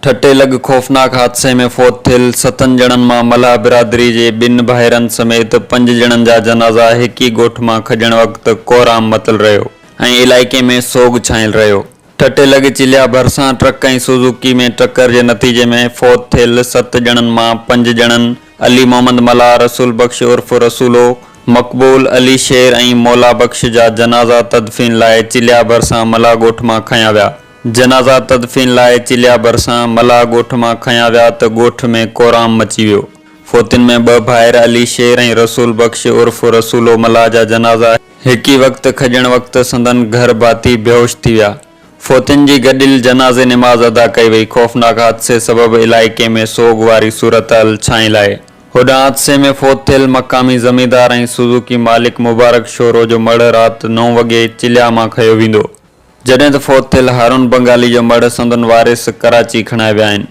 ठटे लग खौफनाक हादसे में फौत थियल 7 ॼणनि मां मल्हाह बिरादरी जे 2 भाइरनि समेत 5 ॼणनि जा जनाज़ा हिक ई ॻोठ मां खॼण वक़्तु कोहराम मतल रहियो ऐं इलाइक़े में सोग छायल रहियो। ठटे लग चिलिया भरिसां ट्रक ऐं सुजुकी में टक्कर जे नतीजे में फौत थियल 7 ॼणनि मां 5 ॼणनि अली मोहम्मद मल्हाह, रसूल बख्श उर्फ रसूलो, मक़बूल अली शेर ऐं मौला बख्श जा जनाज़ा तदफ़ीन लाइ चिलिया भरिसां मल्हाह ॻोठ मां खयां विया। जनाज़ा तदफ़ीन लाइ चिलिया भरिसां मल्हाह ॻोठ मां खयां विया त ॻोठ में कोहराम मची वियो। फौतिन में 2 भाइर अली शेर ऐं रसूल बख्श उर्फ रसूलो मल्हाह जा जनाज़ा हिक ई वक़्तु खॼण वक़्तु संदन घर भाती बेहोश थी विया। फौतिन जी गॾियल जनाज़े निमाज़ अदा कई वई। खौफ़नाक हादसे सबबि इलाइक़े में सोग वारी सूरतहाल छाइल आहे। होॾां हादसे में फौत थियल मक़ामी ज़मींदार ऐं सुजुकी मालिक मुबारक शोरो जो मड़ राति 9 वॻे चिलिया मां खंयो वेंदो, जॾहिं त फौत थियल हारून बंगाली जो मड़ संदन वारिस कराची खणाए विया आहिनि।